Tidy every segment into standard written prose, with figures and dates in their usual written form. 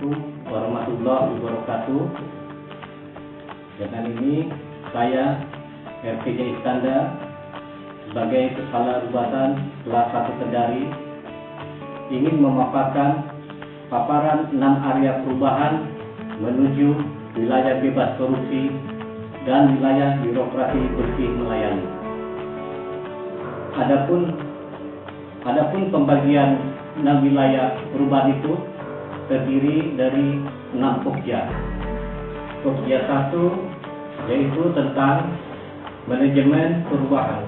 Assalamualaikum warahmatullahi wabarakatuh. Dengan ini saya RPJ Iskandar sebagai Kepala Rubatan kelas 1 Kendari ingin memaparkan paparan 6 area perubahan menuju wilayah bebas korupsi dan wilayah birokrasi bersih melayani. Adapun pembagian 6 wilayah perubahan itu terdiri dari 6 pokja. Pokja 1 yaitu tentang manajemen perubahan,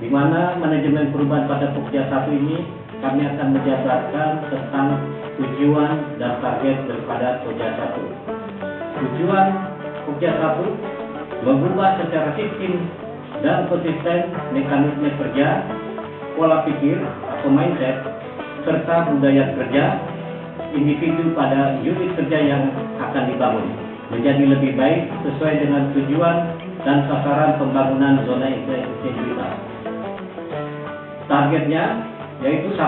di mana manajemen perubahan pada pokja 1 ini kami akan menjabarkan tentang tujuan dan target daripada pokja 1. Tujuan pokja 1 mengubah secara sistem dan konsisten mekanisme kerja, pola pikir atau mindset, serta budaya kerja individu pada unit kerja yang akan dibangun menjadi lebih baik sesuai dengan tujuan dan sasaran pembangunan zona integritas. Targetnya yaitu 1.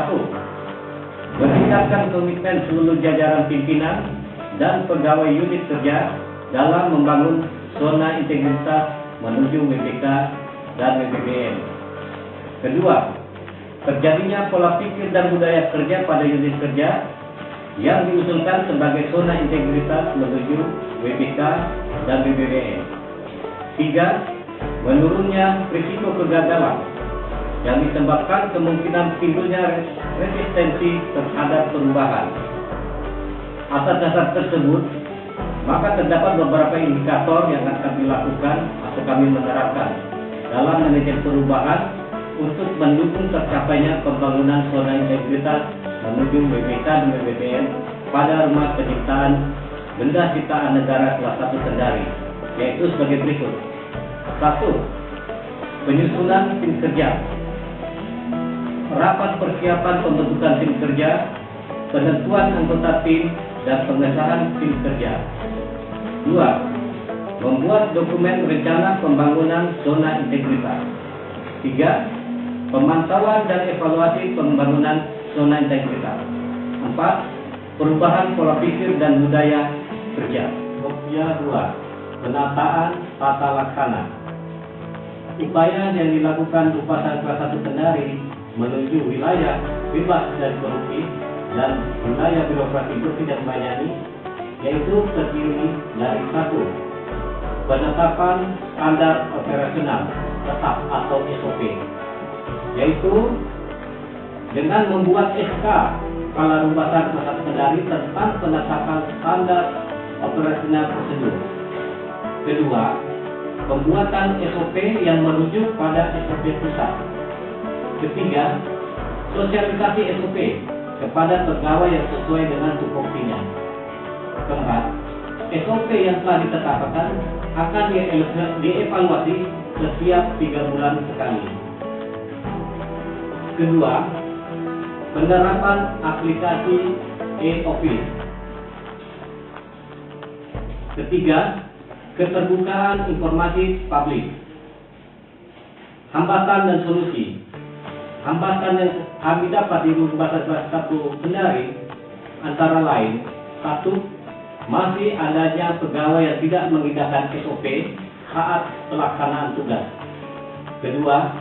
Meningkatkan komitmen seluruh jajaran pimpinan dan pegawai unit kerja dalam membangun zona integritas menuju WPK dan WPBN. Kedua, terjadinya pola pikir dan budaya kerja pada unit kerja yang diusulkan sebagai zona integritas menuju WPK dan WPBN. 3. Menurunnya risiko kegagalan yang disebabkan kemungkinan timbulnya resistensi terhadap perubahan. Atas dasar tersebut, maka terdapat beberapa indikator yang akan dilakukan atau kami menerapkan dalam manajemen perubahan untuk mendukung tercapainya pembangunan zona integritas menuju WPK dan WPBN pada rumah penciptaan benda sitaan negara kelas 1 Kendari, yaitu sebagai berikut. 1. Penyusunan tim kerja. Rapat persiapan pembentukan tim kerja, penentuan anggota tim, dan pengesahan tim kerja. 2. Membuat dokumen rencana pembangunan zona integritas. 3. Pemantauan dan evaluasi pembangunan zona integritas. 4. Perubahan pola pikir dan budaya kerja. Pokja 2. Penataan tata laksana. Upaya yang dilakukan Rubatan kelas 1 Kendari menuju wilayah bebas dari korupsi dan wilayah birokrasi bersih dan melayani yaitu terdiri dari 1. Penetapan standar operasional tetap atau SOP, yaitu dengan membuat SK Kepala Rubatan kelas 1 Kendari tentang penetapan standar operasional prosedur. Kedua, pembuatan SOP yang merujuk pada SOP pusat. Ketiga, sosialisasi SOP kepada pegawai yang sesuai dengan tupoksinya. Keempat, SOP yang telah ditetapkan akan dievaluasi setiap 3 bulan sekali. Kedua, penerapan aplikasi e-office. Ketiga, keterbukaan informasi publik. Hambatan dan solusi. Hambatan yang kami dapat di Rubatan kelas 1 Kendari antara lain: 1. Masih adanya pegawai yang tidak mengindahkan SOP saat pelaksanaan tugas. Kedua,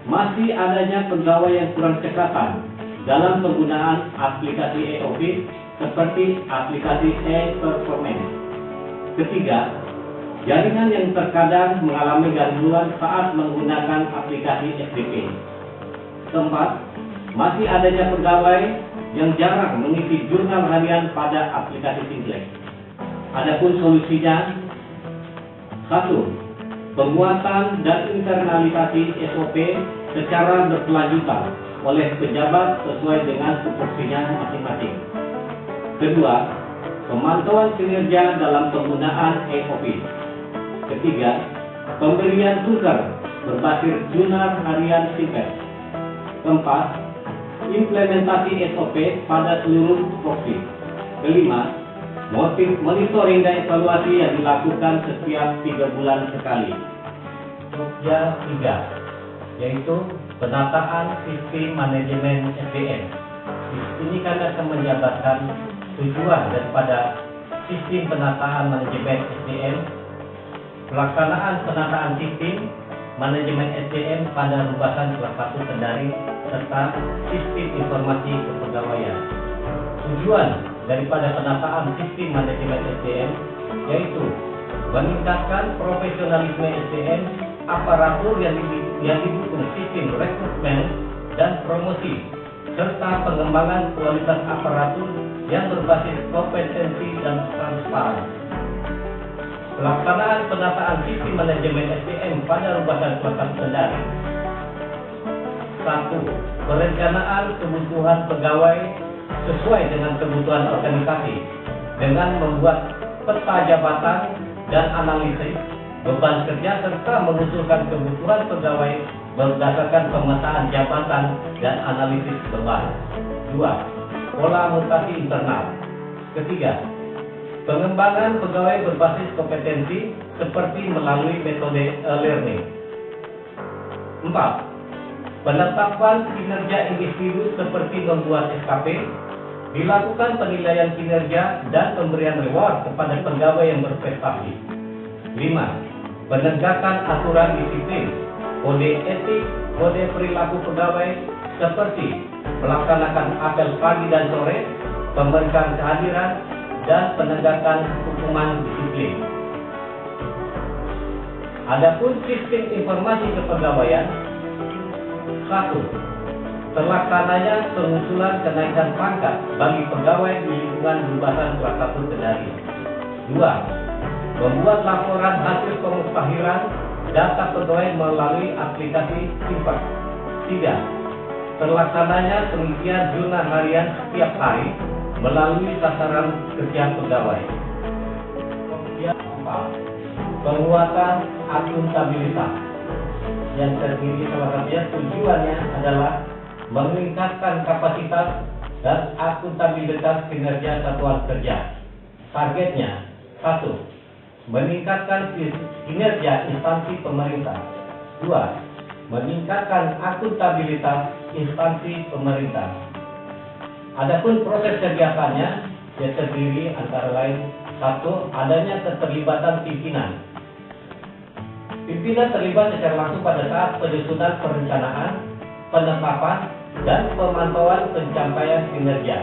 masih adanya pegawai yang kurang cekatan dalam penggunaan aplikasi e-office seperti aplikasi e-performance. Ketiga, jaringan yang terkadang mengalami gangguan saat menggunakan aplikasi SDP. Keempat, masih adanya pegawai yang jarang mengisi jurnal harian pada aplikasi Simplex. Adapun solusinya: 1. Penguatan dan internalisasi SOP secara berkelanjutan oleh pejabat sesuai dengan tupoksinya masing-masing. Kedua, pemantauan kinerja dalam penggunaan e-office. Ketiga, pemberian tugas berbasis jurnal harian Simplex. Keempat, implementasi SOP pada seluruh tupoksi. Kelima, monitoring dan evaluasi yang dilakukan setiap 3 bulan sekali. Pokja 3, yaitu penataan sistem manajemen SDM. Di sini kami akan menjabarkan tujuan daripada sistem penataan manajemen SDM, pelaksanaan penataan sistem manajemen SDM pada rubasan kelas 1 Kendari, serta sistem informasi kepegawaian. Tujuan daripada penataan sistem manajemen SDM yaitu meningkatkan profesionalisme SDM, aparatur yang didukung sistem rekrutmen dan promosi, serta pengembangan kualitas aparatur yang berbasis kompetensi dan transparan. Pelaksanaan penataan sistem manajemen SDM pada rubasan kelas 1 Kendari. 1. Perencanaan kebutuhan pegawai sesuai dengan kebutuhan organisasi dengan membuat peta jabatan dan analisis beban kerja serta mengusulkan kebutuhan pegawai berdasarkan pemetaan jabatan dan analisis beban. 2. Pola mutasi internal. 3. Pengembangan pegawai berbasis kompetensi seperti melalui metode e-learning. 4. Penetapan kinerja individu seperti membuat SKP, dilakukan penilaian kinerja dan pemberian reward kepada pegawai yang berprestasi. 5. Penegakan aturan disiplin, kode etik, kode perilaku pegawai seperti melaksanakan apel pagi dan sore, pemeriksaan kehadiran, dan penegakan hukuman disiplin. Adapun sistem informasi kepegawaian. 1. Terlaksananya pengusulan kenaikan pangkat bagi pegawai di lingkungan rubasan kelas 1 Kendari. 2. Membuat laporan hasil pemutahiran data pegawai melalui aplikasi Simpak. 3. Terlaksananya pengisian jurnal harian setiap hari melalui sasaran kerja pegawai. 4. Penguatan akuntabilitas yang terdiri salah satunya tujuannya adalah meningkatkan kapasitas dan akuntabilitas kinerja satuan kerja. Targetnya 1. Meningkatkan kinerja instansi pemerintah. 2. Meningkatkan akuntabilitas instansi pemerintah. Adapun proses kegiatannya yang terdiri antara lain 1. Adanya keterlibatan pimpinan. Pimpinan terlibat secara langsung pada saat penyusunan perencanaan, penetapan, dan pemantauan pencapaian kinerja.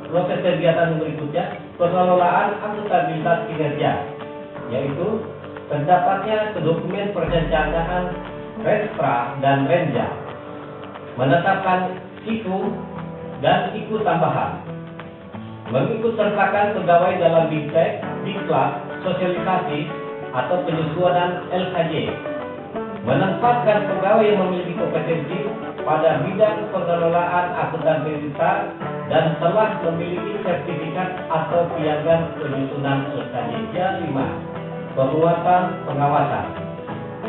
Proses kegiatan berikutnya, pengelolaan akuntabilitas kinerja, yaitu terdapatnya dokumen perencanaan Renstra dan Renja, menetapkan IKU dan IKU tambahan, mengikut sertakan pegawai dalam Diktek, Diklat, sosialisasi, atau penyusunan LKJ, menempatkan pegawai yang memiliki kompetensi pada bidang pengelolaan akuntabilitas dan telah memiliki sertifikat atau piagam penyusunan LKJ. Yang 5. Penguatan pengawasan.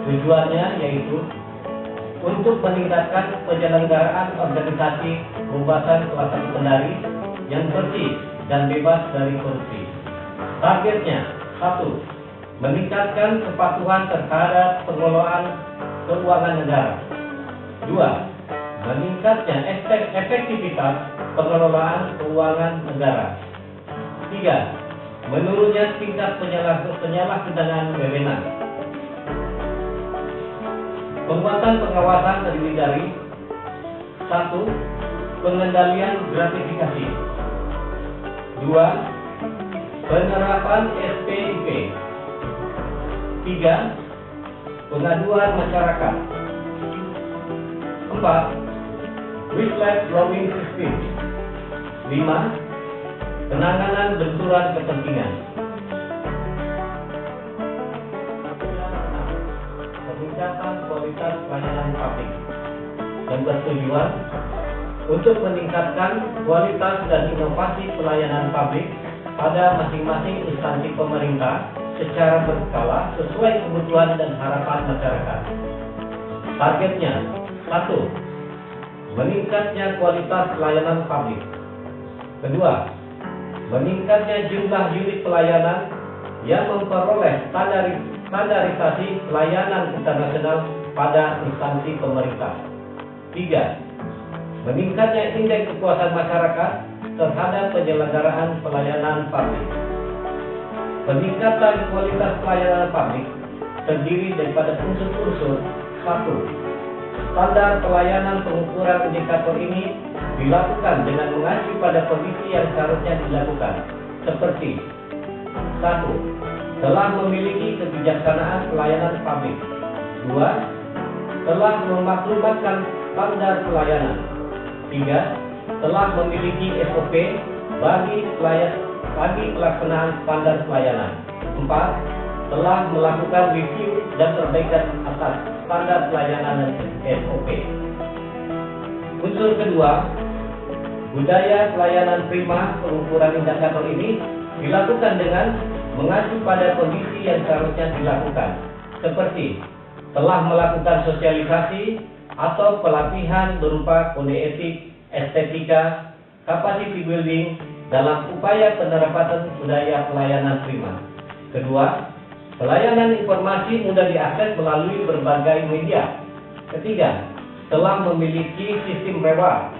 Tujuannya yaitu untuk meningkatkan penyelenggaraan organisasi rubasan kelas 1 Kendari yang bersih dan bebas dari korupsi. Targetnya 1. Meningkatkan kepatuhan terhadap pengelolaan keuangan negara. 2. Meningkatnya efektivitas pengelolaan keuangan negara. 3. Menurunnya tingkat penyalahgunaan wewenang. Penguatan pengawasan terdiri dari 1. Pengendalian gratifikasi. 2. Penerapan SPIP. 3. Pengaduan masyarakat. 4. Whistleblowing system. 5. Penanganan benturan kepentingan. Peningkatan kualitas pelayanan publik yang bertujuan untuk meningkatkan kualitas dan inovasi pelayanan publik pada masing-masing instansi pemerintah secara berskala sesuai kebutuhan dan harapan masyarakat. Targetnya 1. Meningkatnya kualitas pelayanan publik. 2. Meningkatnya jumlah unit pelayanan yang memperoleh standarisasi pelayanan internasional pada instansi pemerintah. 3. Meningkatnya indeks kepuasan masyarakat terhadap penyelenggaraan pelayanan publik. Peningkatan kualitas pelayanan publik terdiri daripada unsur-unsur. 1. Standar pelayanan pengukuran indikator ini dilakukan dengan mengacu pada kondisi yang seharusnya dilakukan, seperti 1. Telah memiliki kebijaksanaan pelayanan publik. 2. Telah memaklumatkan standar pelayanan. 3. Telah memiliki SOP bagi pelaksanaan standar pelayanan. 4. Telah melakukan review dan perbaikan atas standar pelayanan dan SOP. Unsur kedua, budaya pelayanan prima pengukuran indikator ini dilakukan dengan mengacu pada kondisi yang seharusnya dilakukan, seperti telah melakukan sosialisasi atau pelatihan berupa kode etik, estetika, capacity building dalam upaya penerapan budaya pelayanan prima. Kedua, pelayanan informasi mudah diakses melalui berbagai media. Ketiga, telah memiliki sistem reward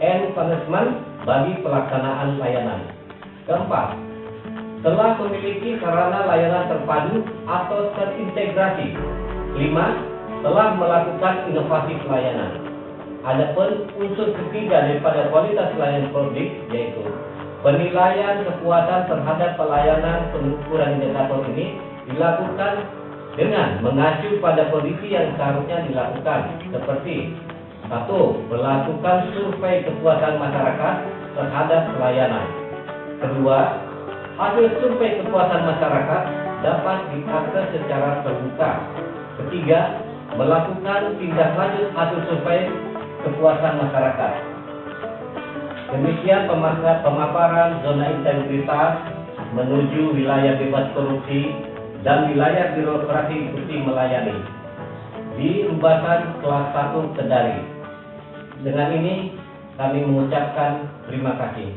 and punishment bagi pelaksanaan layanan. Keempat, telah memiliki sarana layanan terpadu atau terintegrasi. 5. Telah melakukan inovasi pelayanan. Adapun unsur ketiga daripada kualitas pelayanan publik, yaitu penilaian kepuasan terhadap pelayanan pengukuran indikator ini dilakukan dengan mengacu pada kondisi yang seharusnya dilakukan, seperti 1. Melakukan survei kepuasan masyarakat terhadap pelayanan. Kedua, hasil survei kepuasan masyarakat dapat diakses secara terbuka. Ketiga, melakukan tindak lanjut hasil survei kepuasan masyarakat. Demikian pemaparan zona integritas menuju wilayah bebas korupsi dan wilayah birokrasi bukti melayani di Embasan kelas 1 Kendari. Dengan ini kami mengucapkan terima kasih.